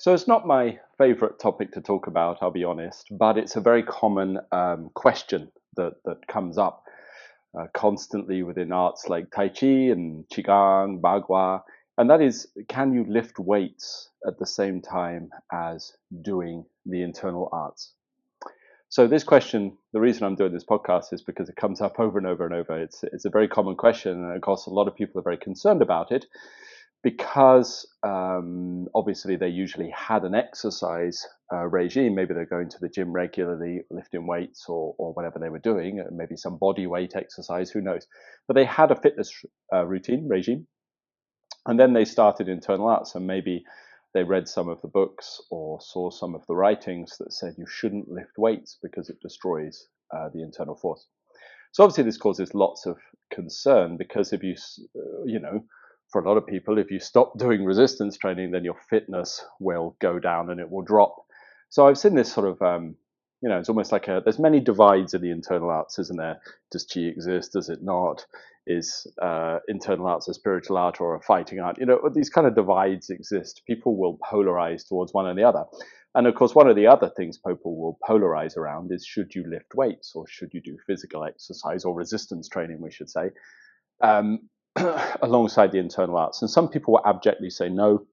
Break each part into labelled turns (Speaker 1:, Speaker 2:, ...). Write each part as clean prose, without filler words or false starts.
Speaker 1: So it's not my favorite topic to talk about, I'll be honest, but it's a very common question that comes up constantly within arts like Taiji and Qigong, Bagua, and that is, can you lift weights at the same time as doing the internal arts? So this question, the reason I'm doing this podcast is because it comes up over and over and over. It's a very common question, and of course, a lot of people are very concerned about it because obviously they usually had an exercise regime. Maybe they're going to the gym regularly, lifting weights or whatever they were doing, maybe some body weight exercise, who knows. But they had a fitness routine regime, and then they started internal arts, and maybe they read some of the books or saw some of the writings that said you shouldn't lift weights because it destroys the internal force. So obviously this causes lots of concern because if for a lot of people, if you stop doing resistance training, then your fitness will go down and it will drop. So I've seen this sort of, it's almost like there's many divides in the internal arts, isn't there? Does Qi exist? Does it not? Is internal arts a spiritual art or a fighting art? These kind of divides exist. People will polarize towards one or the other. And of course, one of the other things people will polarize around is, should you lift weights or should you do physical exercise or resistance training, we should say, alongside the internal arts? And some people will abjectly say no.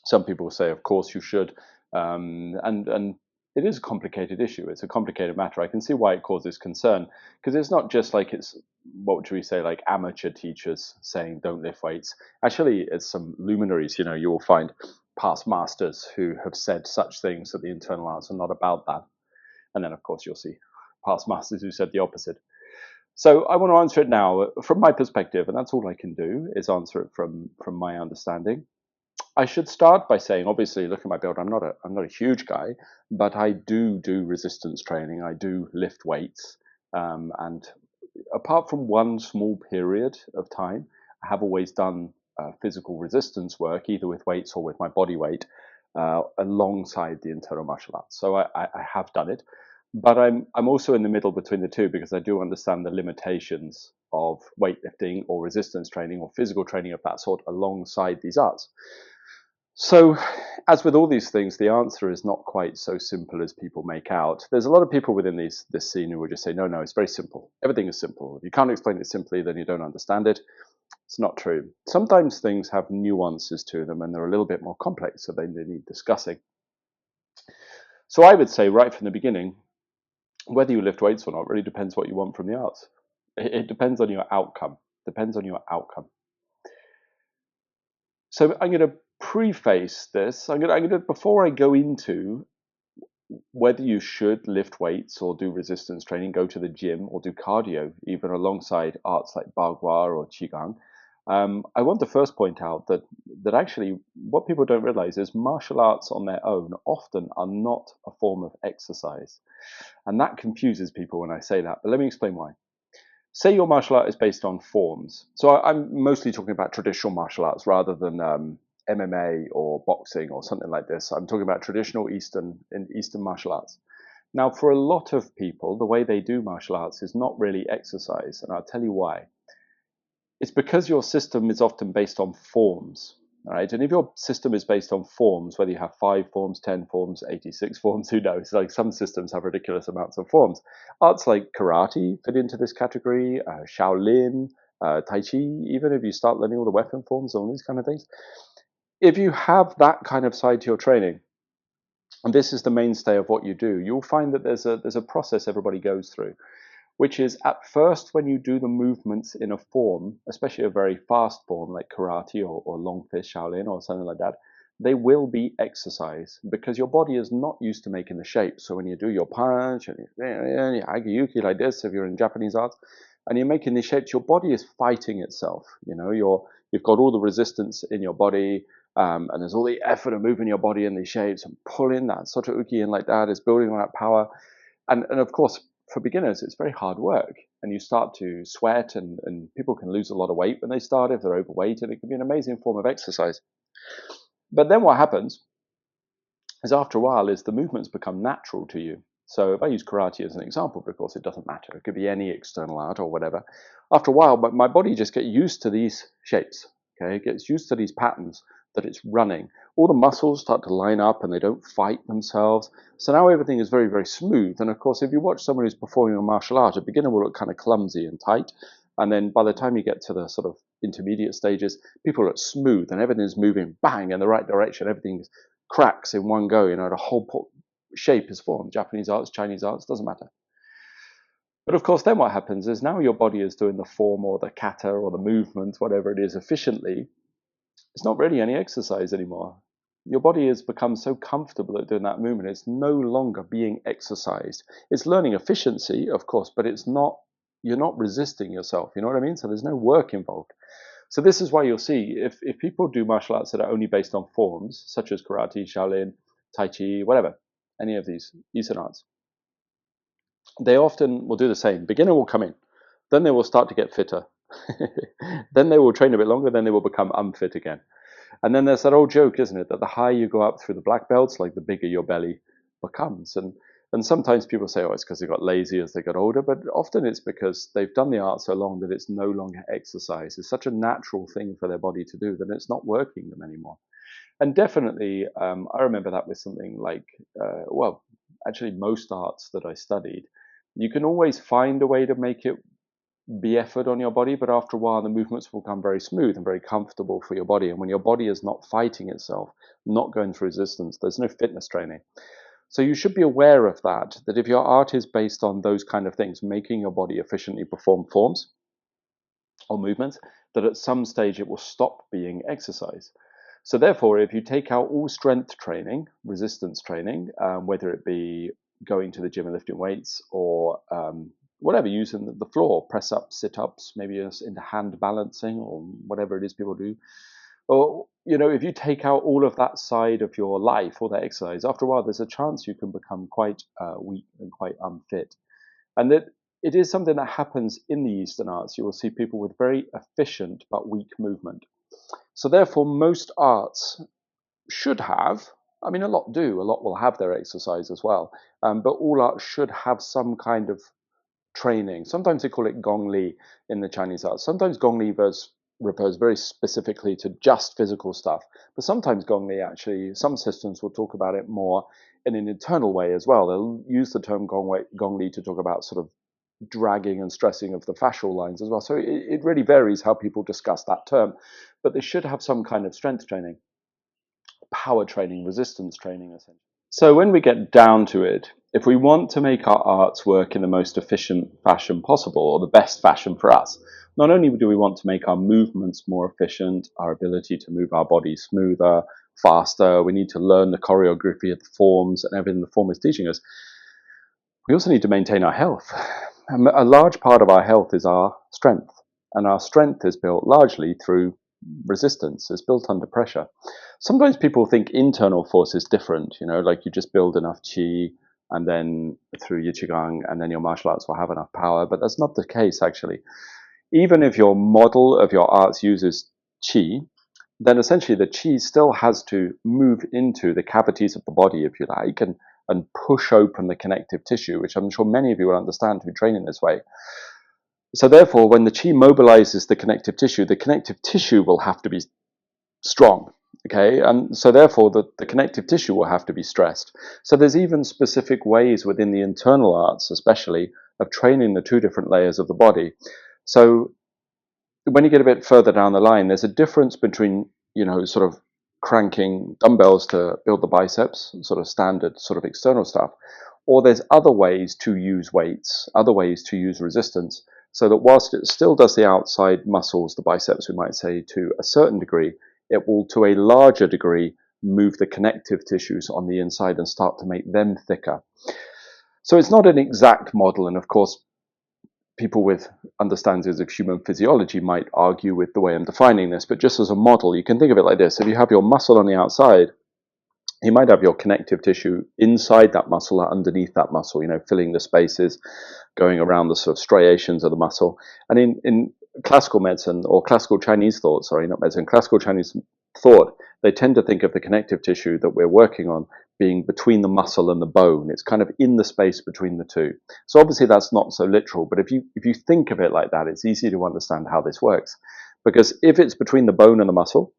Speaker 1: Some people will say, of course you should. And it is a complicated issue. It's a complicated matter. I can see why it causes concern, because it's not just like it's, what should we say, like amateur teachers saying don't lift weights. Actually, it's some luminaries. You will find past masters who have said such things that the internal arts are not about that. And then, of course, you'll see past masters who said the opposite. So I want to answer it now from my perspective, and that's all I can do is answer it from my understanding. I should start by saying, obviously, look at my build. I'm not a huge guy, but I do resistance training. I do lift weights, and apart from one small period of time, I have always done physical resistance work, either with weights or with my body weight, alongside the internal martial arts. So I have done it. But I'm also in the middle between the two, because I do understand the limitations of weightlifting or resistance training or physical training of that sort alongside these arts. So, as with all these things, the answer is not quite so simple as people make out. There's a lot of people within this scene who will just say, no, it's very simple. Everything is simple. If you can't explain it simply, then you don't understand it. It's not true. Sometimes things have nuances to them and they're a little bit more complex, so they need discussing. So I would say right from the beginning, whether you lift weights or not really depends what you want from the arts. It depends on your outcome. So I'm going to preface this. I'm going to before I go into whether you should lift weights or do resistance training, go to the gym or do cardio, even alongside arts like Bagua or Qigong. I want to first point out that actually what people don't realize is martial arts on their own often are not a form of exercise. And that confuses people when I say that, but let me explain why. Say your martial art is based on forms. So I'm mostly talking about traditional martial arts rather than MMA or boxing or something like this. I'm talking about traditional Eastern martial arts. Now, for a lot of people, the way they do martial arts is not really exercise, and I'll tell you why. It's because your system is often based on forms, all right? And if your system is based on forms, whether you have 5 forms, 10 forms, 86 forms, who knows? Like some systems have ridiculous amounts of forms. Arts like karate fit into this category, Shaolin, Taiji, even if you start learning all the weapon forms and all these kind of things. If you have that kind of side to your training, and this is the mainstay of what you do, you'll find that there's a process everybody goes through, which is at first when you do the movements in a form, especially a very fast form like karate or long fist Shaolin or something like that, they will be exercise because your body is not used to making the shape. So when you do your punch and you agiyuki like this, if you're in Japanese arts, and you're making these shapes, your body is fighting itself. You've got all the resistance in your body, and there's all the effort of moving your body in these shapes and pulling that soto uki in like that is building on that power. And of course, for beginners, it's very hard work, and you start to sweat, and people can lose a lot of weight when they start if they're overweight, and it can be an amazing form of exercise. But then what happens is after a while is the movements become natural to you. So if I use karate as an example, but of course it doesn't matter. It could be any external art or whatever. After a while, my body just gets used to these shapes. Okay, it gets used to these patterns that it's running. All the muscles start to line up and they don't fight themselves. So now everything is very, very smooth. And of course, if you watch someone who's performing a martial art, a beginner will look kind of clumsy and tight. And then by the time you get to the sort of intermediate stages, people look smooth and everything's moving bang in the right direction. Everything cracks in one go, the whole shape is formed. Japanese arts, Chinese arts, doesn't matter. But of course, then what happens is now your body is doing the form or the kata or the movement, whatever it is, efficiently. It's not really any exercise anymore. Your body has become so comfortable at doing that movement, it's no longer being exercised. It's learning efficiency, of course, but you're not resisting yourself. You know what I mean? So there's no work involved. So this is why you'll see if people do martial arts that are only based on forms, such as karate, Shaolin, Taiji, whatever, any of these Eastern arts, they often will do the same. Beginner will come in, then they will start to get fitter. Then they will train a bit longer, then they will become unfit again. And then there's that old joke, isn't it, that the higher you go up through the black belts, like the bigger your belly becomes. And sometimes people say, oh, it's because they got lazy as they got older, but often it's because they've done the art so long that it's no longer exercise. It's such a natural thing for their body to do that it's not working them anymore. And definitely, I remember that with something like, actually most arts that I studied, you can always find a way to make it be effort on your body, but after a while the movements will become very smooth and very comfortable for your body. And when your body is not fighting itself, not going through resistance, there's no fitness training. So you should be aware of that if your art is based on those kind of things, making your body efficiently perform forms or movements, that at some stage it will stop being exercise. So therefore, if you take out all strength training, resistance training, whether it be going to the gym and lifting weights or whatever, using the floor, press ups, sit ups, maybe into hand balancing or whatever it is people do. Or, if you take out all of that side of your life, all that exercise, after a while, there's a chance you can become quite weak and quite unfit. And that it is something that happens in the Eastern arts. You will see people with very efficient but weak movement. So therefore, most arts should have, a lot do, a lot will have their exercise as well, but all arts should have some kind of training. Sometimes they call it Gong Li in the Chinese arts. Sometimes Gong Li refers very specifically to just physical stuff, but sometimes Gong Li actually, some systems will talk about it more in an internal way as well. They'll use the term Gong Li to talk about sort of dragging and stressing of the fascial lines as well. So it really varies how people discuss that term, but they should have some kind of strength training, power training, resistance training, essentially. So when we get down to it, if we want to make our arts work in the most efficient fashion possible, or the best fashion for us, not only do we want to make our movements more efficient, our ability to move our body smoother, faster, we need to learn the choreography of the forms and everything the form is teaching us, we also need to maintain our health. A large part of our health is our strength, and our strength is built largely through resistance. It's built under pressure. Sometimes people think internal force is different, like you just build enough qi and then through your Qigong and then your martial arts will have enough power, but that's not the case actually. Even if your model of your arts uses qi, then essentially the qi still has to move into the cavities of the body, if you like, and push open the connective tissue, which I'm sure many of you will understand who train in this way. So therefore, when the qi mobilizes the connective tissue will have to be strong, okay? And so therefore, the connective tissue will have to be stressed. So there's even specific ways within the internal arts, especially, of training the two different layers of the body. So when you get a bit further down the line, there's a difference between, sort of cranking dumbbells to build the biceps, sort of standard, sort of external stuff, or there's other ways to use weights, other ways to use resistance, so that whilst it still does the outside muscles, the biceps, we might say, to a certain degree, it will, to a larger degree, move the connective tissues on the inside and start to make them thicker. So it's not an exact model, and of course, people with understandings of human physiology might argue with the way I'm defining this, but just as a model, you can think of it like this. If you have your muscle on the outside, you might have your connective tissue inside that muscle or underneath that muscle, filling the spaces, going around the sort of striations of the muscle. And in classical medicine, or classical Chinese thought, classical Chinese thought, they tend to think of the connective tissue that we're working on being between the muscle and the bone. It's kind of in the space between the two. So obviously that's not so literal, but if you think of it like that, it's easy to understand how this works. Because if it's between the bone and the muscle,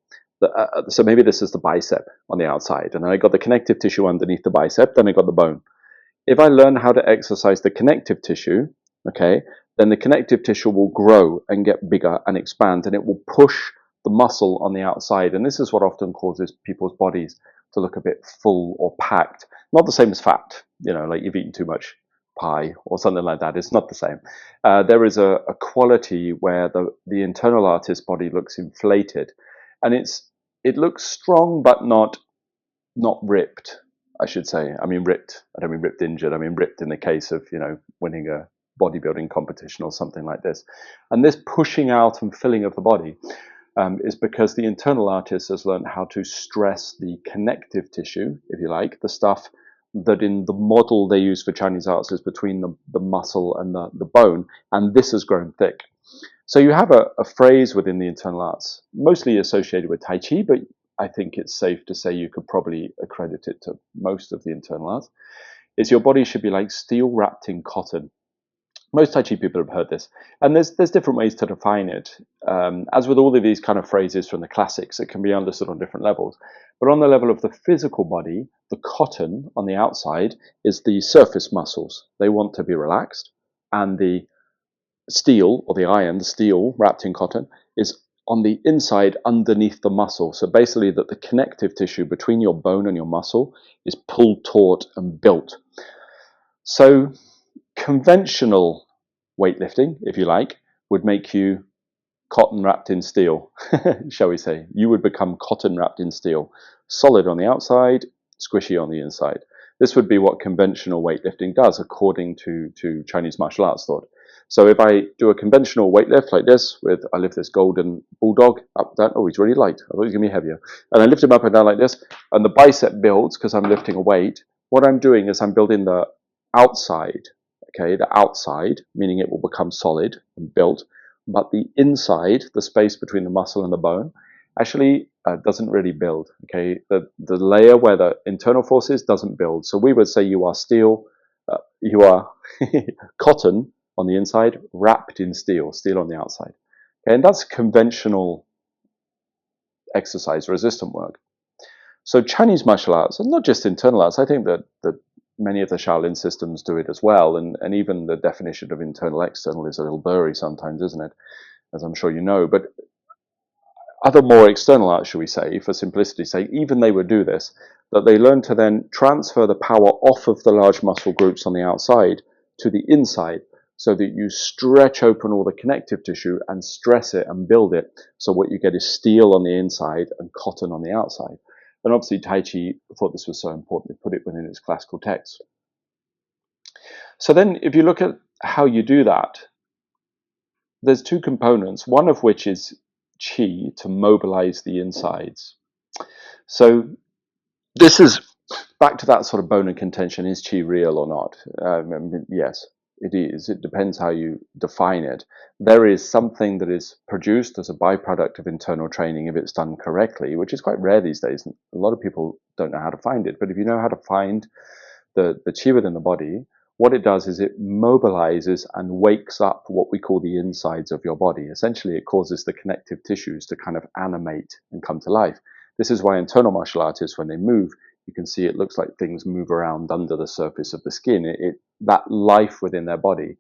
Speaker 1: So maybe this is the bicep on the outside, and then I got the connective tissue underneath the bicep, then I got the bone. If I learn how to exercise the connective tissue, okay, then the connective tissue will grow and get bigger and expand, and it will push the muscle on the outside. And this is what often causes people's bodies to look a bit full or packed. Not the same as fat, like you've eaten too much pie or something like that. It's not the same. There is a quality where the internal artist body looks inflated, and it looks strong but not ripped, I should say. I mean ripped. I don't mean ripped injured. I mean ripped in the case of, winning a bodybuilding competition or something like this. And this pushing out and filling of the body is because the internal artist has learned how to stress the connective tissue, if you like, the stuff that in the model they use for Chinese arts is between the muscle and the bone, and this has grown thick. So you have a phrase within the internal arts, mostly associated with Tai Chi, but I think it's safe to say you could probably accredit it to most of the internal arts, is your body should be like steel wrapped in cotton. Most Tai Chi people have heard this, and there's different ways to define it. As with all of these kind of phrases from the classics, it can be understood on different levels. But on the level of the physical body, the cotton on the outside is the surface muscles. They want to be relaxed, and the steel, or the iron, the steel wrapped in cotton, is on the inside underneath the muscle. So basically that the connective tissue between your bone and your muscle is pulled taut and built. So conventional weightlifting, if you like, would make you cotton wrapped in steel, shall we say. You would become cotton wrapped in steel, solid on the outside, squishy on the inside. This would be what conventional weightlifting does according to Chinese martial arts thought. So if I do a conventional weightlift like this, I lift this golden bulldog up, down. Oh, he's really light. I thought he was going to be heavier. And I lift him up and down like this, and the bicep builds because I'm lifting a weight. What I'm doing is I'm building the outside, okay, the outside, meaning it will become solid and built, but the inside, the space between the muscle and the bone, actually doesn't really build, okay? The layer where the internal force is doesn't build. So we would say you are steel, you are cotton on the inside, wrapped in steel on the outside. Okay, and that's conventional exercise, resistant work. So Chinese martial arts, and not just internal arts, I think that many of the Shaolin systems do it as well, and even the definition of internal external is a little blurry sometimes, isn't it? As I'm sure you know. But other more external arts, shall we say, for simplicity's sake, even they would do this, that they learn to then transfer the power off of the large muscle groups on the outside to the inside, so that you stretch open all the connective tissue and stress it and build it. So what you get is steel on the inside and cotton on the outside. And obviously Tai Chi thought this was so important, they put it within its classical text. So then if you look at how you do that, there's two components, one of which is Qi, to mobilize the insides. So this is back to that sort of bone of contention, is Qi real or not? Yes, it is. It depends how you define it. There is something that is produced as a byproduct of internal training if it's done correctly, which is quite rare these days. A lot of people don't know how to find it. But if you know how to find the Qi within the body, what it does is it mobilizes and wakes up what we call the insides of your body. Essentially, it causes the connective tissues to kind of animate and come to life. This is why internal martial artists, when they move, you can see it looks like things move around under the surface of the skin. That life within their body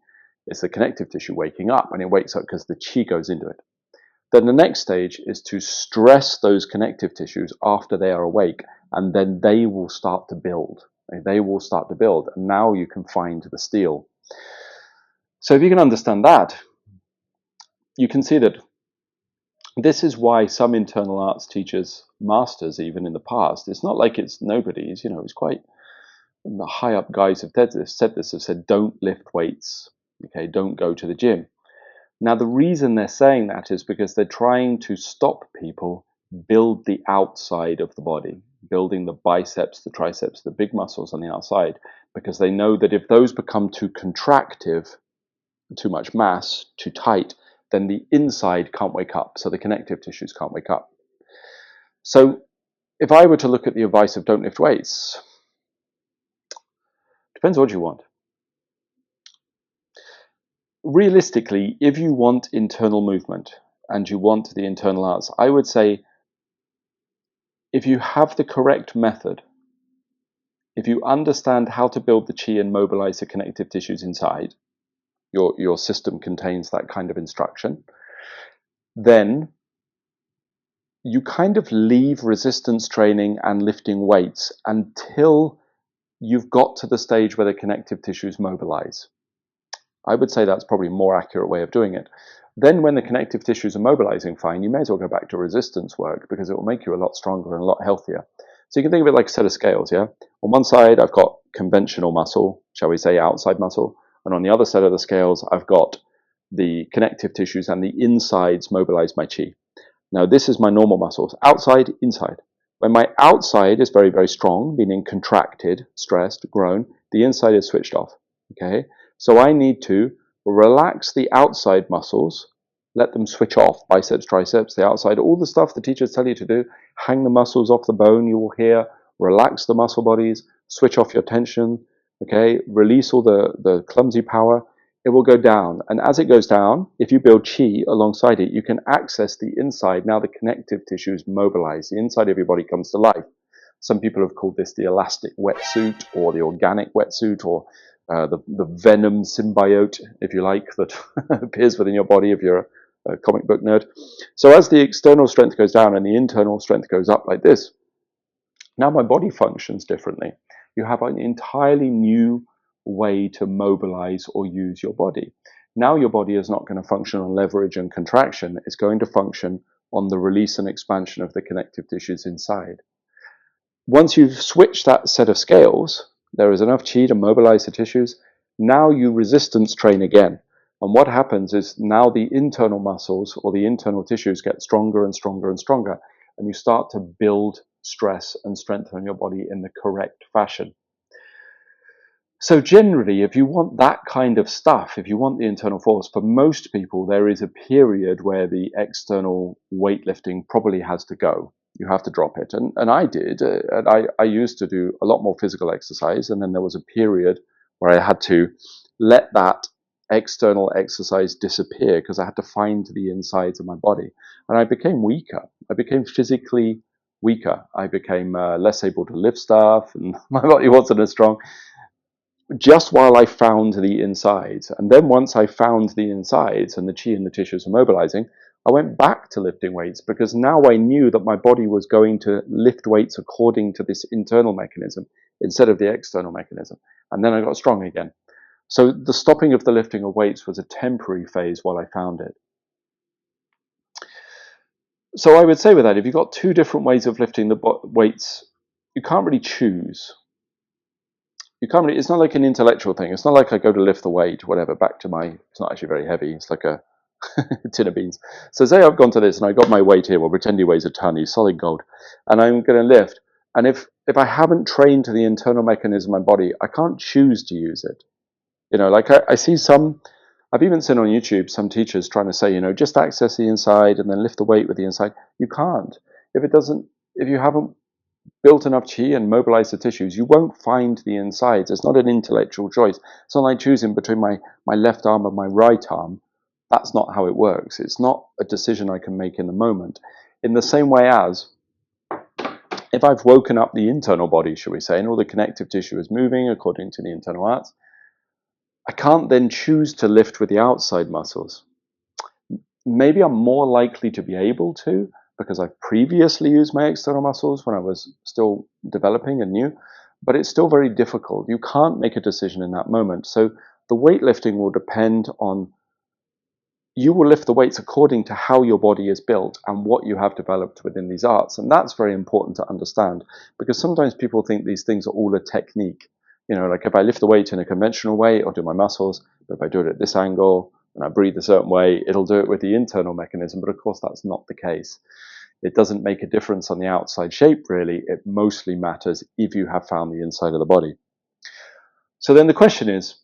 Speaker 1: is the connective tissue waking up, and it wakes up because the Qi goes into it. Then the next stage is to stress those connective tissues after they are awake, and then they will start to build. They will start to build, and now you can find the steel. So if you can understand that, you can see that this is why some internal arts teachers, masters even in the past, it's not like it's nobody's, it's quite, the high up guys have said, don't lift weights, okay, don't go to the gym. Now the reason they're saying that is because they're trying to stop people build the outside of the body, building the biceps, the triceps, the big muscles on the outside, because they know that if those become too contractive, too much mass, too tight, then the inside can't wake up, so the connective tissues can't wake up. So if I were to look at the advice of don't lift weights, depends what you want. Realistically, if you want internal movement and you want the internal arts, I would say if you have the correct method, if you understand how to build the qi and mobilize the connective tissues inside, your system contains that kind of instruction, then you kind of leave resistance training and lifting weights until you've got to the stage where the connective tissues mobilize. I would say that's probably a more accurate way of doing it. Then when the connective tissues are mobilizing fine, you may as well go back to resistance work because it will make you a lot stronger and a lot healthier. So you can think of it like a set of scales, yeah? On one side, I've got conventional muscle, shall we say outside muscle, and on the other side of the scales, I've got the connective tissues and the insides mobilize my qi. Now, this is my normal muscles, outside, inside. When my outside is very, very strong, meaning contracted, stressed, grown, the inside is switched off, okay? So I need to relax the outside muscles, let them switch off, biceps, triceps, the outside, all the stuff the teachers tell you to do, hang the muscles off the bone, you will hear, relax the muscle bodies, switch off your tension, okay? Release all the clumsy power. It will go down. And as it goes down, if you build qi alongside it, you can access the inside. Now the connective tissues mobilize. The inside of your body comes to life. Some people have called this the elastic wetsuit or the organic wetsuit or the venom symbiote, if you like, that appears within your body if you're a comic book nerd. So as the external strength goes down and the internal strength goes up like this, now my body functions differently. You have an entirely new way to mobilize or use your body. Now your body is not going to function on leverage and contraction. It's going to function on the release and expansion of the connective tissues inside. Once you've switched that set of scales, there is enough qi to mobilize the tissues. Now you resistance train again. And what happens is now the internal muscles or the internal tissues get stronger and stronger and stronger. And you start to build stress and strength on your body in the correct fashion. So generally, if you want that kind of stuff, if you want the internal force, for most people, there is a period where the external weightlifting probably has to go. You have to drop it. And I did. And I used to do a lot more physical exercise. And then there was a period where I had to let that external exercise disappear because I had to find the insides of my body. And I became weaker. I became physically weaker. I became less able to lift stuff and my body wasn't as strong. Just while I found the insides. And then once I found the insides and the qi and the tissues were mobilizing, I went back to lifting weights because now I knew that my body was going to lift weights according to this internal mechanism instead of the external mechanism. And then I got strong again. So the stopping of the lifting of weights was a temporary phase while I found it. So I would say with that, if you've got two different ways of lifting the weights, you can't really choose. It's not like an intellectual thing. It's not like I go to lift the weight, whatever, back to it's not actually very heavy. It's like a tin of beans. So say I've gone to this and I got my weight here, well, pretend he weighs a ton, he's solid gold, and I'm going to lift. And if I haven't trained to the internal mechanism of my body, I can't choose to use it. Like I see I've even seen on YouTube some teachers trying to say, just access the inside and then lift the weight with the inside. You can't. If you haven't built enough qi and mobilized the tissues, you won't find the insides. It's not an intellectual choice. It's not like choosing between my left arm and my right arm. That's not how it works. It's not a decision I can make in the moment. In the same way as if I've woken up the internal body, shall we say, and all the connective tissue is moving according to the internal arts, I can't then choose to lift with the outside muscles. Maybe I'm more likely to be able to, because I've previously used my external muscles when I was still developing and new, but it's still very difficult. You can't make a decision in that moment. So the weightlifting will depend on, you will lift the weights according to how your body is built and what you have developed within these arts. And that's very important to understand because sometimes people think these things are all a technique. Like if I lift the weight in a conventional way, I'll do my muscles, but if I do it at this angle, and I breathe a certain way, it'll do it with the internal mechanism. But of course, that's not the case. It doesn't make a difference on the outside shape, really. It mostly matters if you have found the inside of the body. So then the question is,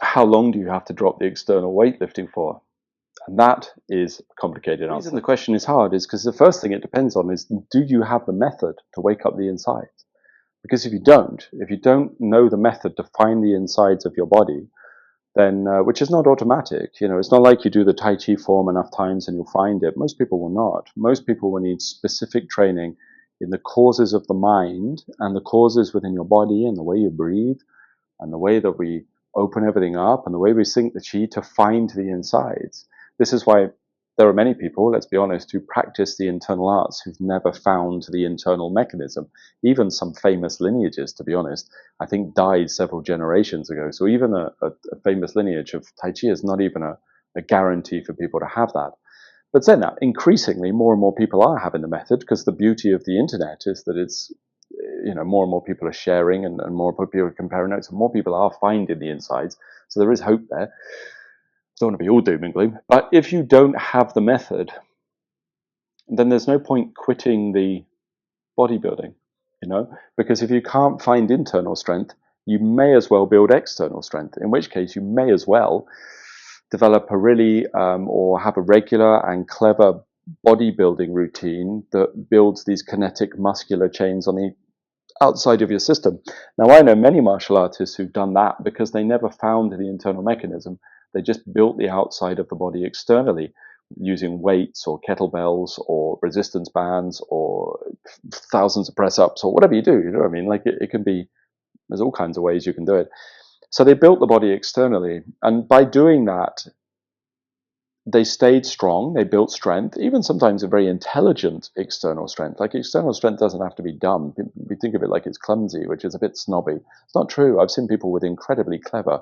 Speaker 1: how long do you have to drop the external weightlifting for? And that is a complicated answer. The reason the question is hard is because the first thing it depends on is, do you have the method to wake up the insides? Because if you don't know the method to find the insides of your body, then which is not automatic. It's not like you do the Tai Chi form enough times and you'll find it. Most people will not. Most people will need specific training in the causes of the mind and the causes within your body and the way you breathe and the way that we open everything up and the way we sync the chi to find the insides. This is why there are many people, let's be honest, who practice the internal arts who've never found the internal mechanism. Even some famous lineages, to be honest, I think died several generations ago. So even a famous lineage of Tai Chi is not even a guarantee for people to have that. But then increasingly, more and more people are having the method, because the beauty of the internet is that it's, more and more people are sharing and more people are comparing notes and more people are finding the insides. So there is hope there. Don't want to be all doom and gloom. But if you don't have the method, then there's no point quitting the bodybuilding, because if you can't find internal strength, you may as well build external strength, in which case you may as well develop a really or have a regular and clever bodybuilding routine that builds these kinetic muscular chains on the outside of your system. Now, I know many martial artists who've done that because they never found the internal mechanism. They just built the outside of the body externally using weights or kettlebells or resistance bands or thousands of press-ups or whatever you do. You know what I mean? Like it can be, there's all kinds of ways you can do it. So they built the body externally. And by doing that, they stayed strong, they built strength, even sometimes a very intelligent external strength. Like external strength doesn't have to be dumb. We think of it like it's clumsy, which is a bit snobby. It's not true. I've seen people with incredibly clever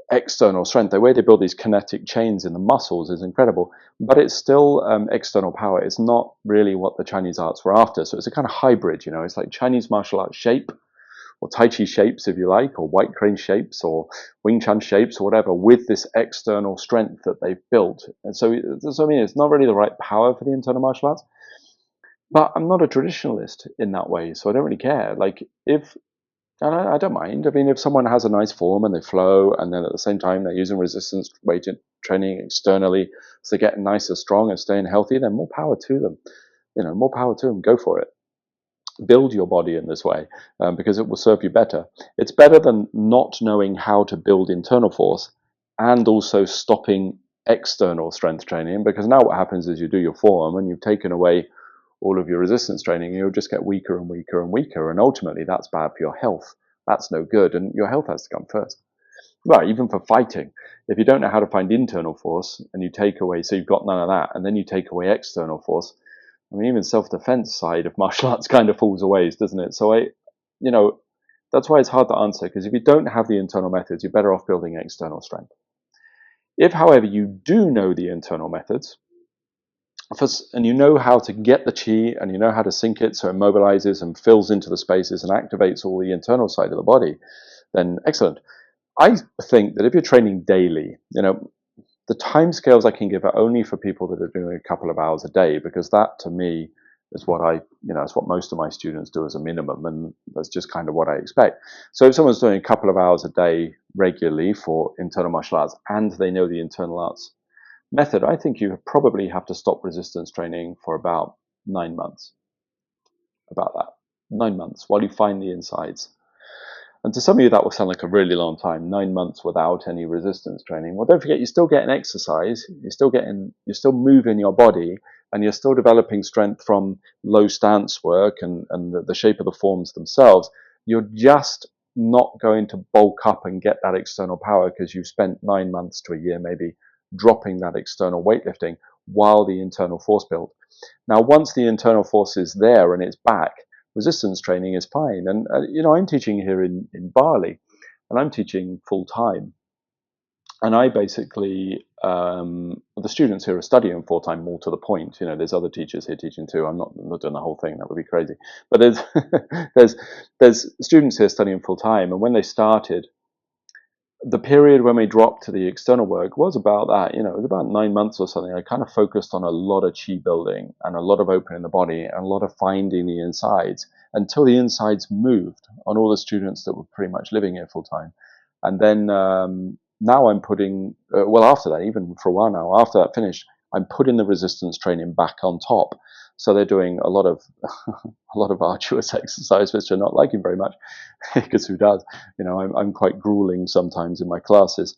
Speaker 1: external strength. The way they build these kinetic chains in the muscles is incredible, but it's still external power. It's not really what the Chinese arts were after. So it's a kind of hybrid, it's like Chinese martial arts shape, or Tai Chi shapes, if you like, or white crane shapes, or Wing Chun shapes, or whatever, with this external strength that they've built. And so I mean, it's not really the right power for the internal martial arts. But I'm not a traditionalist in that way, so I don't really care. Like, and I don't mind. I mean, if someone has a nice form and they flow, and then at the same time they're using resistance weight training externally, so they're getting nicer, strong, and staying healthy, then more power to them. More power to them. Go for it. Build your body in this way, because it will serve you better. It's better than not knowing how to build internal force and also stopping external strength training, because now what happens is you do your form and you've taken away all of your resistance training and you'll just get weaker and weaker and weaker, and ultimately that's bad for your health. That's no good, and your health has to come first. Well, even for fighting, if you don't know how to find internal force and you take away, so you've got none of that, and then you take away external force, I mean, even self-defense side of martial arts kind of falls away, doesn't it? So that's why it's hard to answer, because if you don't have the internal methods, you're better off building external strength. If, however, you do know the internal methods, and you know how to get the chi and you know how to sync it so it mobilizes and fills into the spaces and activates all the internal side of the body, then excellent. I think that if you're training daily, the timescales I can give are only for people that are doing a couple of hours a day, because that to me is what it's what most of my students do as a minimum, and that's just kind of what I expect. So if someone's doing a couple of hours a day regularly for internal martial arts and they know the internal arts method, I think you probably have to stop resistance training for about 9 months. About that. 9 months while you find the insides. And to some of you, that will sound like a really long time, 9 months without any resistance training. Well, don't forget, you're still getting exercise, you're still moving your body, and you're still developing strength from low stance work and the shape of the forms themselves. You're just not going to bulk up and get that external power because you've spent 9 months to a year maybe dropping that external weightlifting while the internal force build. Now, once the internal force is there and it's back, resistance training is fine. And, I'm teaching here in Bali, and I'm teaching full time. And I basically, the students here are studying full time, more to the point. There's other teachers here teaching too. I'm not doing the whole thing. That would be crazy. But there's students here studying full time. And when they started, the period when we dropped to the external work was about that. It was about 9 months or something. I kind of focused on a lot of chi building and a lot of opening the body and a lot of finding the insides until the insides moved on all the students that were pretty much living here full time. And then now I'm putting, after that, even for a while now, after that finished, I'm putting the resistance training back on top. So they're doing a lot of a lot of arduous exercise, which they're not liking very much, because who does? I'm quite grueling sometimes in my classes.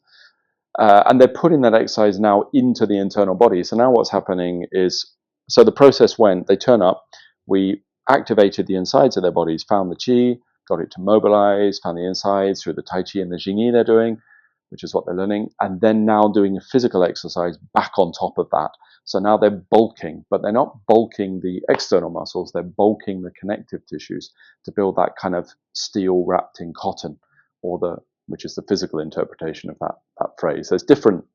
Speaker 1: And they're putting that exercise now into the internal body. So now what's happening is, so the process went, they turn up, we activated the insides of their bodies, found the qi, got it to mobilize, found the insides through the Taiji and the Jingyi they're doing, which is what they're learning, and then now doing a physical exercise back on top of that. So now they're bulking, but they're not bulking the external muscles, they're bulking the connective tissues to build that kind of steel wrapped in cotton, which is the physical interpretation of that phrase. There's different,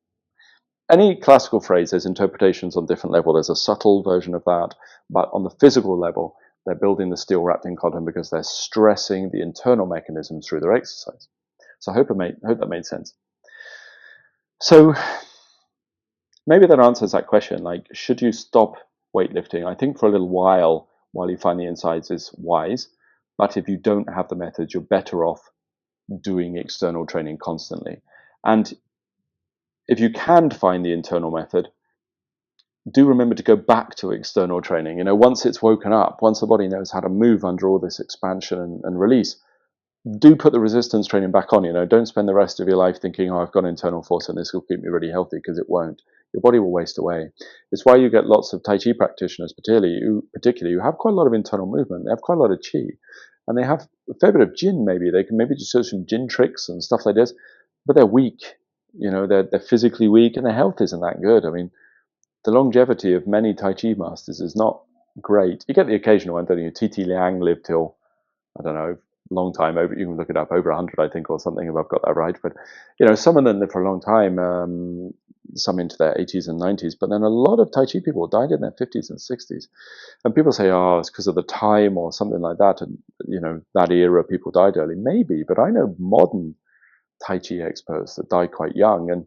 Speaker 1: any classical phrase, there's interpretations on different level. There's a subtle version of that, but on the physical level, they're building the steel wrapped in cotton because they're stressing the internal mechanisms through their exercise. So I hope that made sense. So maybe that answers that question. Like, should you stop weightlifting? I think for a little while you find the insides is wise. But if you don't have the methods, you're better off doing external training constantly. And if you can find the internal method, do remember to go back to external training. Once it's woken up, once the body knows how to move under all this expansion and release, do put the resistance training back on. Don't spend the rest of your life thinking, oh, I've got internal force and this will keep me really healthy, because it won't. Your body will waste away. It's why you get lots of Tai Chi practitioners, particularly who have quite a lot of internal movement. They have quite a lot of Qi, and they have a fair bit of Jin. Maybe they can maybe just do some Jin tricks and stuff like this, but they're weak. They're physically weak, and their health isn't that good. I mean, the longevity of many Tai Chi masters is not great. You get the occasional one, don't you? T.T. Liang lived till, I don't know, long time, over, you can look it up, over 100, I think, or something, if I've got that right. But some of them lived for a long time, some into their 80s and 90s, but then a lot of Tai Chi people died in their 50s and 60s. And people say, oh, it's because of the time or something like that, and that era people died early. Maybe, but I know modern Tai Chi experts that die quite young. And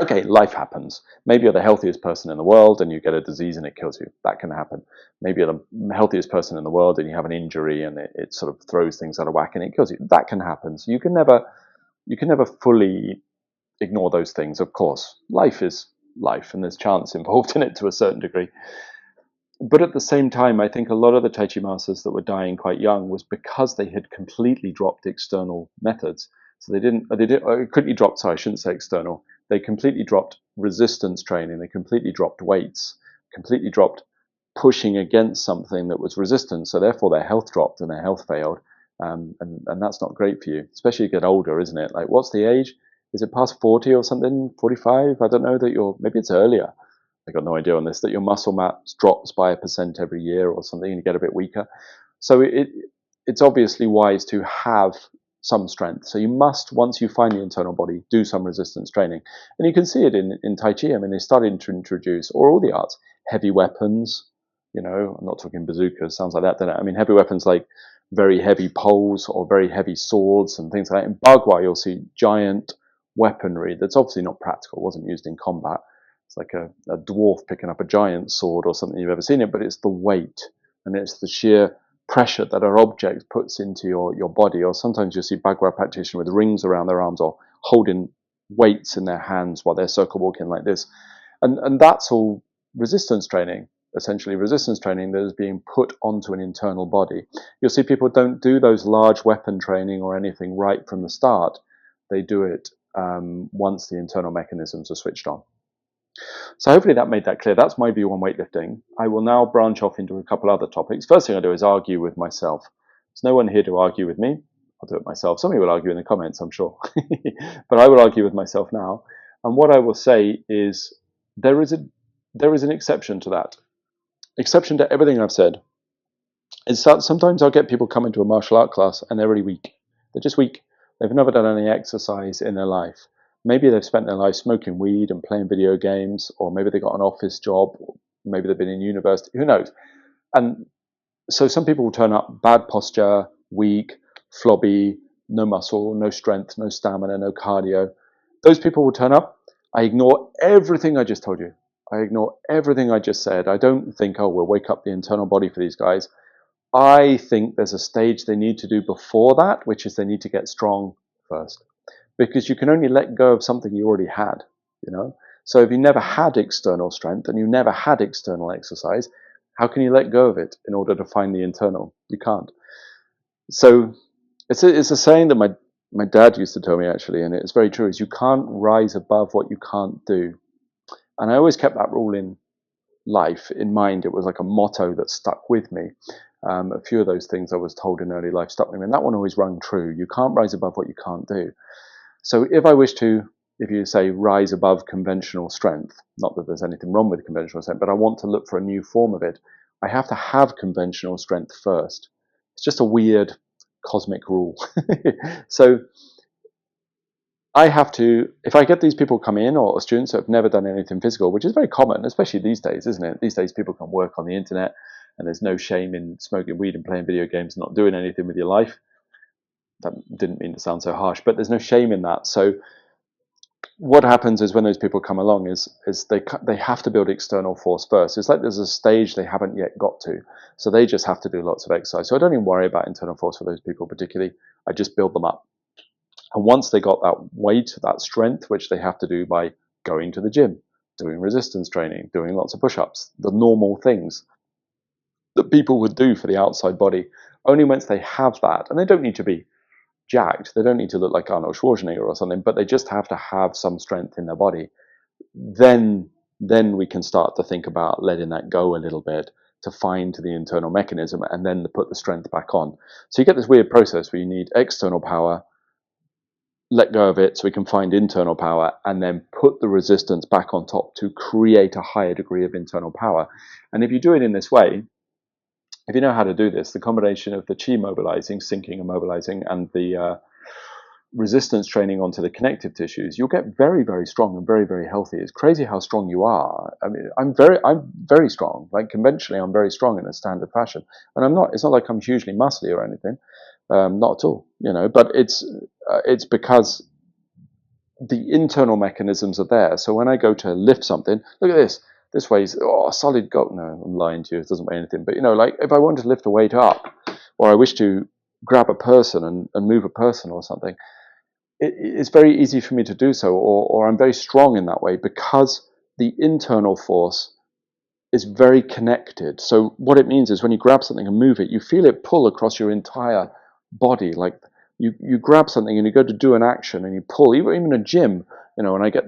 Speaker 1: okay, life happens. Maybe you're the healthiest person in the world and you get a disease and it kills you. That can happen. Maybe you're the healthiest person in the world and you have an injury and it sort of throws things out of whack and it kills you. That can happen. So you can never fully ignore those things. Of course, life is life and there's chance involved in it to a certain degree. But at the same time, I think a lot of the Tai Chi masters that were dying quite young was because they had completely dropped external methods. So they completely dropped, sorry, I shouldn't say external. They completely dropped resistance training. They completely dropped weights, completely dropped pushing against something that was resistant. So therefore their health dropped and their health failed. And that's not great for you, especially as you get older, isn't it? Like, what's the age? Is it past 40 or something? 45? I don't know maybe it's earlier. I got no idea on this, that your muscle mass drops by 1% every year or something and you get a bit weaker. So it's obviously wise to have some strength. So you must, once you find the internal body, do some resistance training. And you can see it in Tai Chi. I mean, they started to introduce, or all the arts, heavy weapons. I'm not talking bazookas, sounds like that, don't it? I mean, heavy weapons like very heavy poles or very heavy swords and things like that. In Bagua, you'll see giant weaponry that's obviously not practical, wasn't used in combat. It's like a dwarf picking up a giant sword or something, you've ever seen it, but it's the weight and it's the sheer pressure that an object puts into your body. Or sometimes you'll see Bagua practitioners with rings around their arms or holding weights in their hands while they're circle walking like this. And that's all resistance training, essentially resistance training that is being put onto an internal body. You'll see people don't do those large weapon training or anything right from the start. They do it once the internal mechanisms are switched on. So hopefully that made that clear. That's my view on weightlifting. I will now branch off into a couple other topics. First thing I do is argue with myself. There's no one here to argue with me. I'll do it myself. Some of you will argue in the comments, I'm sure. But I will argue with myself now. And what I will say is there is an exception to that. Exception to everything I've said. Is that sometimes I'll get people come into a martial art class and they're really weak. They're just weak. They've never done any exercise in their life. Maybe they've spent their life smoking weed and playing video games, or maybe they got an office job, or maybe they've been in university, who knows? And so some people will turn up, bad posture, weak, flabby, no muscle, no strength, no stamina, no cardio. Those people will turn up. I ignore everything I just told you. I ignore everything I just said. I don't think, oh, we'll wake up the internal body for these guys. I think there's a stage they need to do before that, which is they need to get strong first. Because you can only let go of something you already had, So if you never had external strength and you never had external exercise, how can you let go of it in order to find the internal? You can't. So it's a saying that my dad used to tell me actually, and it's very true, is you can't rise above what you can't do. And I always kept that rule in life in mind. It was like a motto that stuck with me. A few of those things I was told in early life stuck with me, and that one always rung true. You can't rise above what you can't do. So if I wish to, if you say rise above conventional strength, not that there's anything wrong with conventional strength, but I want to look for a new form of it, I have to have conventional strength first. It's just a weird cosmic rule. So I have to, if I get these people come in, or students who have never done anything physical, which is very common, especially these days, isn't it? These days people can work on the internet, and there's no shame in smoking weed and playing video games and not doing anything with your life. That didn't mean to sound so harsh, but there's no shame in that. So what happens is when those people come along is they have to build external force first. It's like there's a stage they haven't yet got to. So they just have to do lots of exercise. So I don't even worry about internal force for those people particularly. I just build them up. And once they got that weight, that strength, which they have to do by going to the gym, doing resistance training, doing lots of push-ups, the normal things that people would do for the outside body, only once they have that, and they don't need to be jacked, they don't need to look like Arnold Schwarzenegger or something, but they just have to have some strength in their body, then we can start to think about letting that go a little bit to find the internal mechanism and then to put the strength back on. So you get this weird process where you need external power, let go of it so we can find internal power, and then put the resistance back on top to create a higher degree of internal power. And if you do it in this way, if you know how to do this, the combination of the chi mobilizing, sinking and mobilizing, and the resistance training onto the connective tissues, you'll get very, very strong and very, very healthy. It's crazy how strong you are. I mean, I'm very strong. Like conventionally, I'm very strong in a standard fashion, and I'm not. It's not like I'm hugely muscly or anything. Not at all, you know. But it's because the internal mechanisms are there. So when I go to lift something, look at this. This weighs a solid gold. No, I'm lying to you. It doesn't weigh anything. But you know, like if I want to lift a weight up, or I wish to grab a person and move a person or something, it's very easy for me to do so, or I'm very strong in that way because the internal force is very connected. So what it means is when you grab something and move it, you feel it pull across your entire body. Like you grab something and you go to do an action and you pull, even a gym, you know, and I get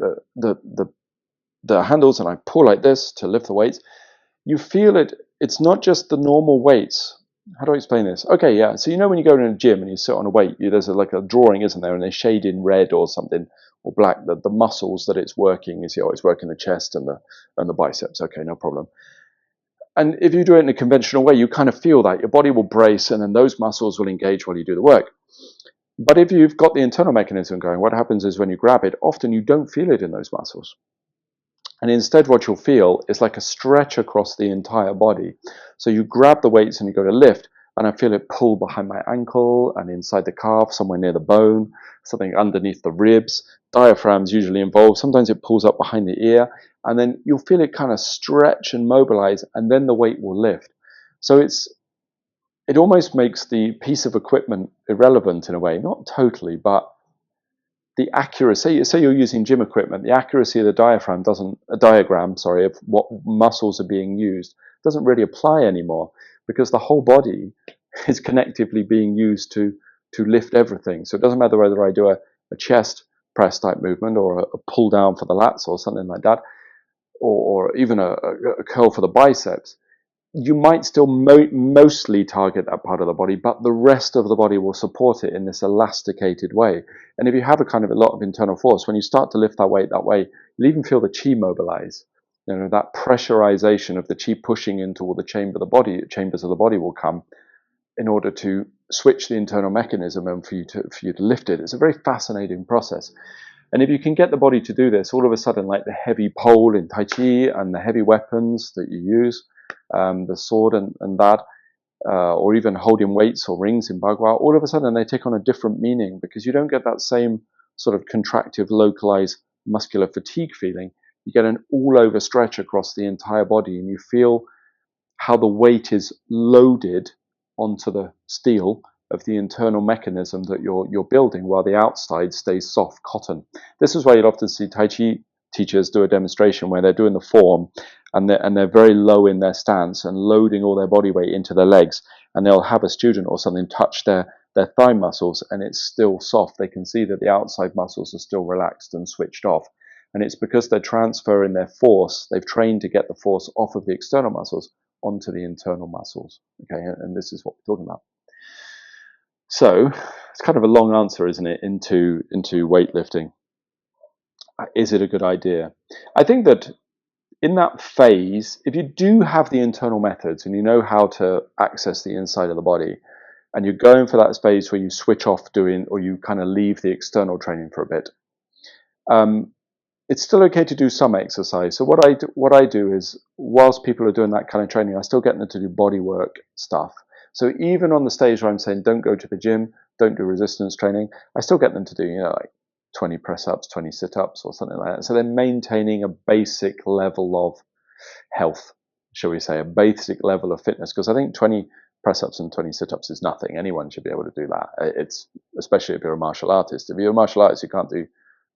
Speaker 1: the handles and I pull like this to lift the weights, you feel it. It's not just the normal weights. How do I explain this? Okay, yeah. So you know when you go in a gym and you sit on a weight, there's like a drawing, isn't there? And they shade in red or something or black. The muscles that it's working is, it's working the chest and the biceps. Okay, no problem. And if you do it in a conventional way, you kind of feel that your body will brace and then those muscles will engage while you do the work. But if you've got the internal mechanism going, what happens is when you grab it, often you don't feel it in those muscles. And instead what you'll feel is like a stretch across the entire body. So you grab the weights and you go to lift, and I feel it pull behind my ankle and inside the calf, somewhere near the bone, something underneath the ribs. Diaphragm's usually involved. Sometimes it pulls up behind the ear, and then you'll feel it kind of stretch and mobilize, and then the weight will lift. So it almost makes the piece of equipment irrelevant in a way, not totally, but the accuracy, say you're using gym equipment, the accuracy of the diagram of what muscles are being used doesn't really apply anymore because the whole body is connectively being used to lift everything. So it doesn't matter whether I do a chest press type movement or a pull down for the lats or something like that, or even a curl for the biceps. You might still mostly target that part of the body, but the rest of the body will support it in this elasticated way. And if you have a lot of internal force, when you start to lift that weight that way, you'll even feel the chi mobilize. You know, that pressurization of the chi pushing into all the chambers of the body will come in order to switch the internal mechanism and for you to lift it. It's a very fascinating process. And if you can get the body to do this, all of a sudden, like the heavy pole in Tai Chi and the heavy weapons that you use, the sword and that, or even holding weights or rings in Bagua, all of a sudden they take on a different meaning because you don't get that same sort of contractive, localized muscular fatigue feeling. You get an all-over stretch across the entire body and you feel how the weight is loaded onto the steel of the internal mechanism that you're building while the outside stays soft cotton. This is why you'll often see Tai Chi teachers do a demonstration where they're doing the form and they're very low in their stance and loading all their body weight into their legs, and they'll have a student or something touch their their thigh muscles and it's still soft. They can see that the outside muscles are still relaxed and switched off. And it's because they're transferring their force. They've trained to get the force off of the external muscles onto the internal muscles. Okay, and this is what we're talking about. So it's kind of a long answer, isn't it, into weightlifting. Is it a good idea? I think that in that phase, if you do have the internal methods and you know how to access the inside of the body, and you're going for that phase where you switch off doing, or you kind of leave the external training for a bit, it's still okay to do some exercise. So what I do is, whilst people are doing that kind of training, I still get them to do body work stuff. So even on the stage where I'm saying don't go to the gym, don't do resistance training, I still get them to do, like 20 press-ups, 20 sit-ups or something like that. So they're maintaining a basic level of health, shall we say, a basic level of fitness, because I think 20 press-ups and 20 sit-ups is nothing. Anyone should be able to do that. It's, especially if you're a martial artist. If you're a martial artist, you can't do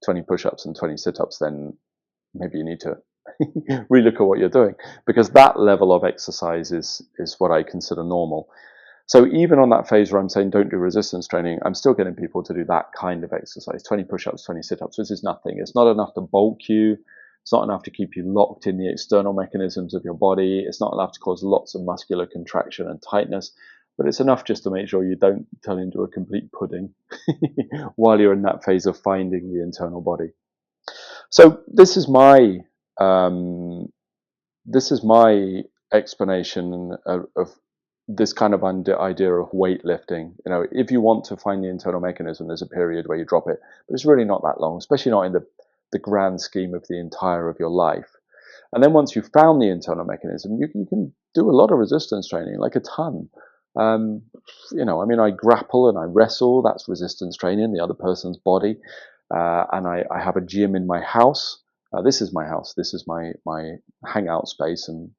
Speaker 1: 20 push-ups and 20 sit-ups, then maybe you need to relook at what you're doing, because that level of exercise is what I consider normal. So even on that phase where I'm saying don't do resistance training, I'm still getting people to do that kind of exercise, 20 push-ups, 20 sit-ups, which is nothing. It's not enough to bulk you. It's not enough to keep you locked in the external mechanisms of your body. It's not enough to cause lots of muscular contraction and tightness, but it's enough just to make sure you don't turn into a complete pudding while you're in that phase of finding the internal body. So this is my explanation of this kind of idea of weightlifting. If you want to find the internal mechanism, there's a period where you drop it, but it's really not that long, especially not in the grand scheme of the entire of your life. And then once you've found the internal mechanism, you can do a lot of resistance training, like a ton. I grapple and I wrestle. That's resistance training, the other person's body. And I have a gym in my house. This is my house. This is my hangout space, and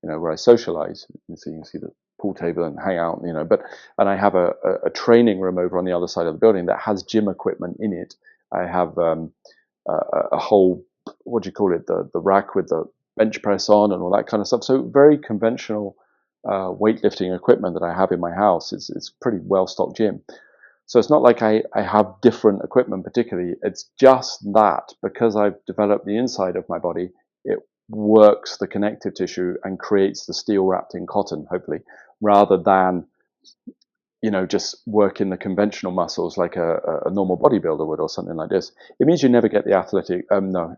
Speaker 1: where I socialize. You can see the pool table and hang out. And I have a training room over on the other side of the building that has gym equipment in it. I have a whole, what do you call it, the rack with the bench press on and all that kind of stuff. So very conventional weightlifting equipment that I have in my house. It's pretty well stocked gym. So it's not like I have different equipment particularly. It's just that because I've developed the inside of my body, it works the connective tissue and creates the steel wrapped in cotton, hopefully, rather than just work in the conventional muscles like a normal bodybuilder would or something like this. It means you never get the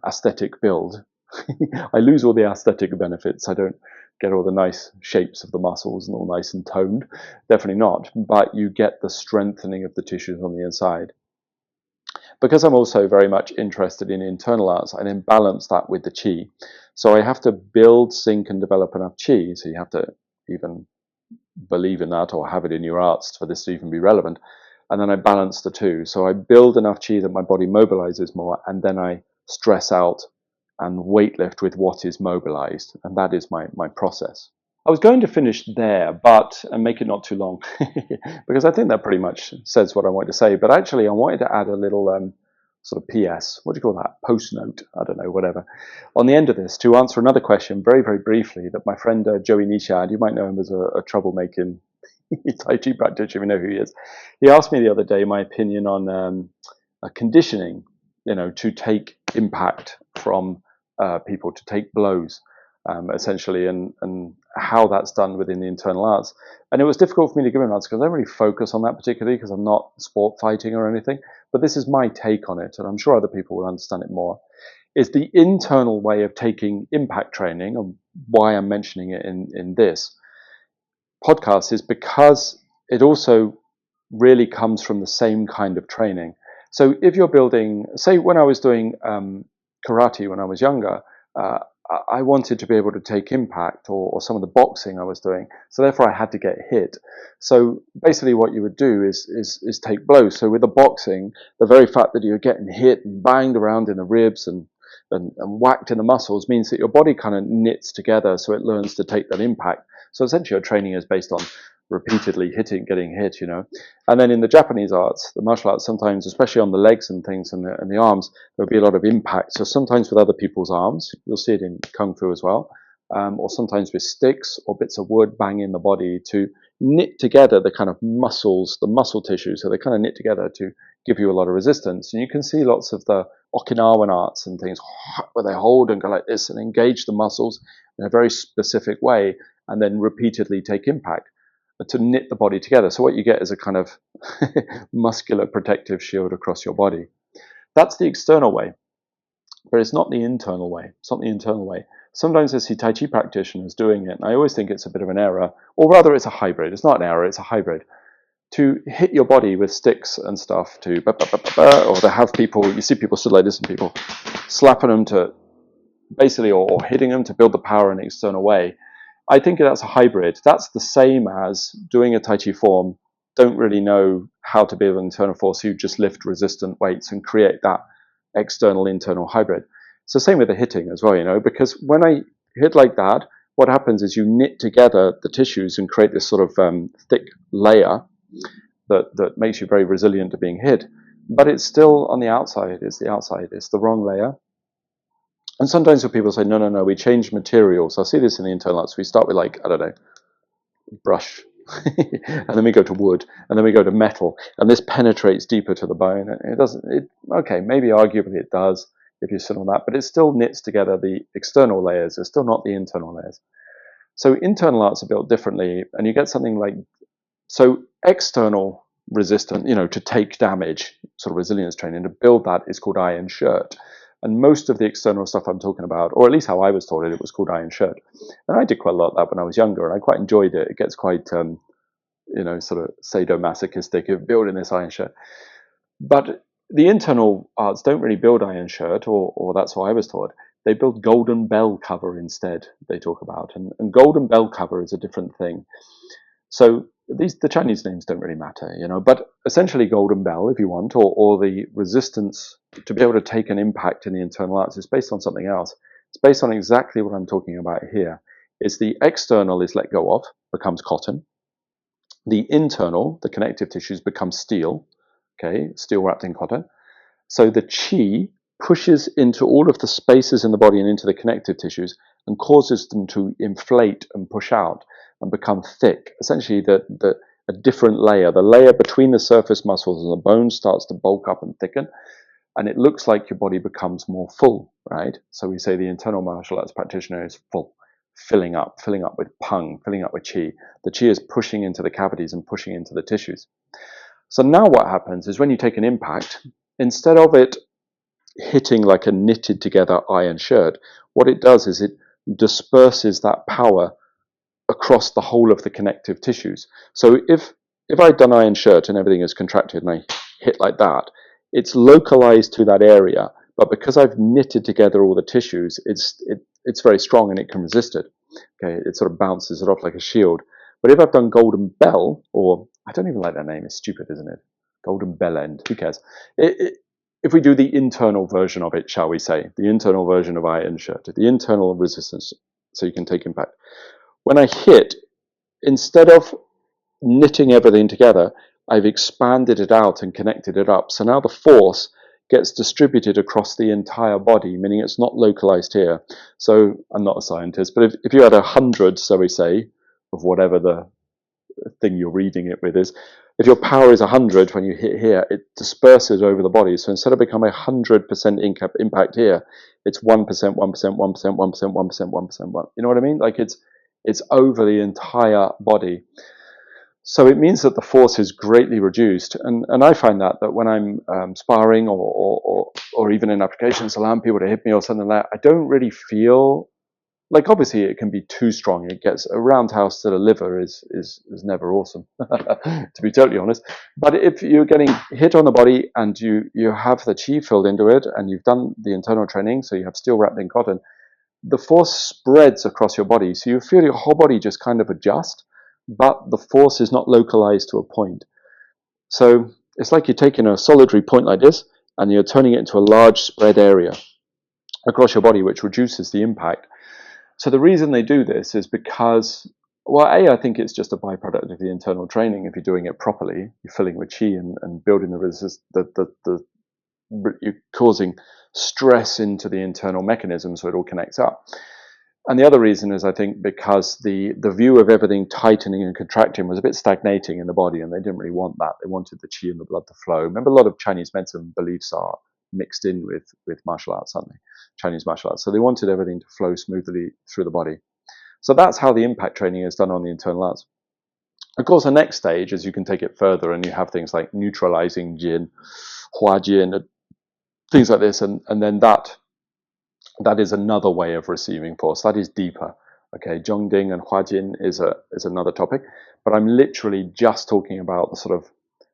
Speaker 1: aesthetic build. I lose all the aesthetic benefits. I don't get all the nice shapes of the muscles and all nice and toned. Definitely not. But you get the strengthening of the tissues on the inside. Because I'm also very much interested in internal arts, I then balance that with the qi. So I have to build, sync, and develop enough qi. So you have to even believe in that or have it in your arts for this to even be relevant. And then I balance the two. So I build enough qi that my body mobilizes more, and then I stress out and weightlift with what is mobilized. And that is my process. I was going to finish there, and make it not too long, because I think that pretty much says what I wanted to say. But actually, I wanted to add a little sort of PS, what do you call that? Post note, I don't know, whatever, on the end of this to answer another question very, very briefly that my friend Joey Nishad, you might know him as a troublemaking Taiji practitioner, you know who he is. He asked me the other day my opinion on conditioning, to take impact from people, to take blows. Essentially, and how that's done within the internal arts. And it was difficult for me to give an answer because I don't really focus on that particularly because I'm not sport fighting or anything. But this is my take on it, and I'm sure other people will understand it more. Is the internal way of taking impact training, and why I'm mentioning it in this podcast is because it also really comes from the same kind of training. So if you're building, say when I was doing karate when I was younger, I wanted to be able to take impact, or some of the boxing I was doing. So therefore I had to get hit. So basically what you would do is take blows. So with the boxing, the very fact that you're getting hit and banged around in the ribs and whacked in the muscles means that your body kind of knits together so it learns to take that impact. So essentially your training is based on repeatedly getting hit, And then in the Japanese arts, the martial arts, sometimes, especially on the legs and things and the arms, there'll be a lot of impact. So sometimes with other people's arms, you'll see it in Kung Fu as well. or sometimes with sticks or bits of wood banging the body to knit together the kind of muscles, the muscle tissue. So they kind of knit together to give you a lot of resistance. And you can see lots of the Okinawan arts and things where they hold and go like this and engage the muscles in a very specific way and then repeatedly take impact to knit the body together. So what you get is a kind of muscular protective shield across your body. That's the external way, but it's not the internal way. It's not the internal way. Sometimes I see Tai Chi practitioners doing it, and I always think it's a bit of an error, or rather it's a hybrid. It's not an error, it's a hybrid. To hit your body with sticks and stuff to, or to have people, you see people stood like this and people slapping them to, basically, or hitting them to build the power in an external way. I think that's a hybrid. That's the same as doing a Tai Chi form, don't really know how to build an internal force, you just lift resistant weights and create that external internal hybrid. It's the same with the hitting as well, you know, because when I hit like that, what happens is you knit together the tissues and create this sort of thick layer that makes you very resilient to being hit. But it's still on the outside. It's the outside. It's the wrong layer. And sometimes when people say, no, we change materials. I see this in the internal arts. We start with like, I don't know, brush. And then we go to wood. And then we go to metal. And this penetrates deeper to the bone. It doesn't, okay, maybe arguably it does if you sit on that. But it still knits together the external layers. It's still not the internal layers. So internal arts are built differently. And you get something like, so external resistance, you know, to take damage, sort of resilience training, to build that is called iron shirt. And most of the external stuff I'm talking about, or at least how I was taught it was called iron shirt. And I did quite a lot of that when I was younger, and I quite enjoyed it. It gets quite, you know, sort of sadomasochistic of building this iron shirt. But the internal arts don't really build iron shirt, or that's what I was taught. They build golden bell cover instead, they talk about. And golden bell cover is a different thing. So the Chinese names don't really matter, you know, but essentially golden bell, if you want, or the resistance to be able to take an impact in the internal arts is based on something else. It's based on exactly what I'm talking about here. It's the external is let go of, becomes cotton. The internal, the connective tissues, become steel, okay, steel wrapped in cotton. So the qi pushes into all of the spaces in the body and into the connective tissues and causes them to inflate and push out and become thick. Essentially, a different layer, the layer between the surface muscles and the bone starts to bulk up and thicken, and it looks like your body becomes more full, right? So we say the internal martial arts practitioner is full, filling up with pung, filling up with qi. The qi is pushing into the cavities and pushing into the tissues. So now what happens is when you take an impact, instead of it hitting like a knitted together iron shirt, what it does is it disperses that power across the whole of the connective tissues. So if I'd done iron shirt and everything is contracted and I hit like that, it's localized to that area, but because I've knitted together all the tissues, it's very strong and it can resist it. Okay, it sort of bounces it off like a shield. But if I've done golden bell, or I don't even like that name, it's stupid, isn't it? Golden bell end, who cares? If we do the internal version of it, shall we say, the internal version of iron shirt, the internal resistance, so you can take impact. When I hit, instead of knitting everything together, I've expanded it out and connected it up. So now the force gets distributed across the entire body, meaning it's not localized here. So I'm not a scientist, but if you had 100, so we say, of whatever the thing you're reading it with is, if your power is 100 when you hit here, it disperses over the body. So instead of becoming 100% impact here, it's 1%, 1%, 1%, 1%, 1%, 1%. You know what I mean? Like it's over the entire body. So it means that the force is greatly reduced. And I find that when I'm sparring or even in applications, allowing people to hit me or something like that, I don't really feel, like obviously it can be too strong. It gets a roundhouse to the liver is never awesome, to be totally honest. But if you're getting hit on the body and you have the qi filled into it and you've done the internal training, so you have steel wrapped in cotton, the force spreads across your body. So you feel your whole body just kind of adjust, but the force is not localized to a point. So it's like you're taking a solitary point like this and you're turning it into a large spread area across your body, which reduces the impact. So the reason they do this is because, well, I think it's just a byproduct of the internal training. If you're doing it properly, you're filling with qi and building the resistance, you're causing stress into the internal mechanism so it all connects up. And the other reason is, I think, because the view of everything tightening and contracting was a bit stagnating in the body, and they didn't really want that. They wanted the qi and the blood to flow. Remember, a lot of Chinese medicine beliefs are mixed in with martial arts, aren't they? Chinese martial arts. So they wanted everything to flow smoothly through the body. So that's how the impact training is done on the internal arts. Of course, the next stage is you can take it further, and you have things like neutralizing jin, hua jin, things like this, and then that is another way of receiving force. That is deeper. Okay, Zhongding and Huajin is another topic, but I'm literally just talking about the sort of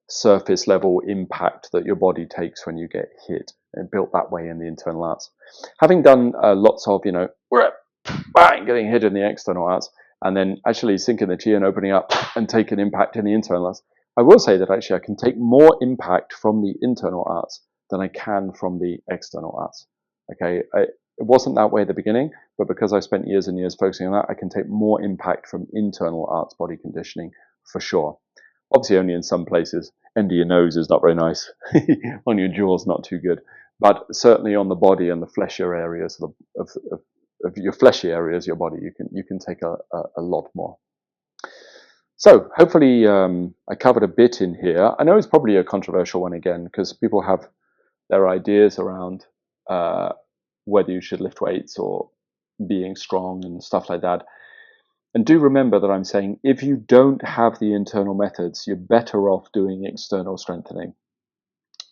Speaker 1: surface level impact that your body takes when you get hit, and built that way in the internal arts. Having done lots of, bang, getting hit in the external arts, and then actually sinking the chi and opening up and take an impact in the internal arts, I will say that actually I can take more impact from the internal arts than I can from the external arts. Okay, it wasn't that way at the beginning, but because I spent years and years focusing on that, I can take more impact from internal arts body conditioning for sure. Obviously, only in some places. End of your nose is not very nice. On your jaw's not too good, but certainly on the body and the fleshier areas of your fleshy areas, your body, you can take a lot more. So hopefully I covered a bit in here. I know it's probably a controversial one again, because people have their ideas around whether you should lift weights or being strong and stuff like that. And do remember that I'm saying if you don't have the internal methods, you're better off doing external strengthening.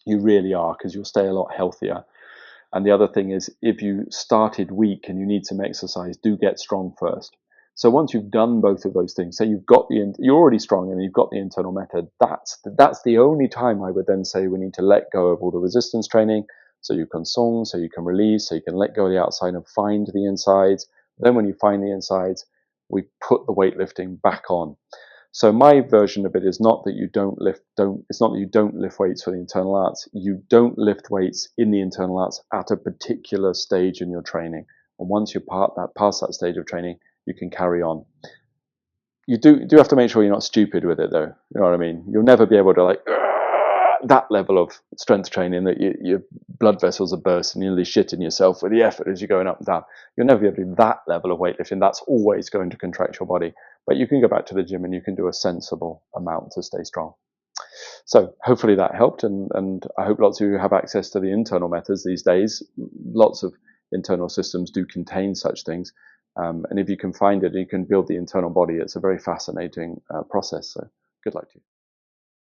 Speaker 1: You really are, because you'll stay a lot healthier. And the other thing is, if you started weak and you need some exercise, do get strong first. So once you've done both of those things, say you're already strong and you've got the internal method, that's the only time I would then say we need to let go of all the resistance training, so you can song, so you can release, so you can let go of the outside and find the insides. Then when you find the insides, we put the weightlifting back on. So my version of it is not that you it's not that you don't lift weights for the internal arts. You don't lift weights in the internal arts at a particular stage in your training. And once you're past that stage of training, you can carry on. You do have to make sure you're not stupid with it, though. You know what I mean? You'll never be able to that level of strength training that your blood vessels are bursting, you're nearly shitting yourself with the effort as you're going up and down. You'll never be able to do that level of weightlifting. That's always going to contract your body. But you can go back to the gym and you can do a sensible amount to stay strong. So hopefully that helped, and I hope lots of you have access to the internal methods these days. Lots of internal systems do contain such things. And if you can find it, you can build the internal body. It's a very fascinating process. So good luck to you.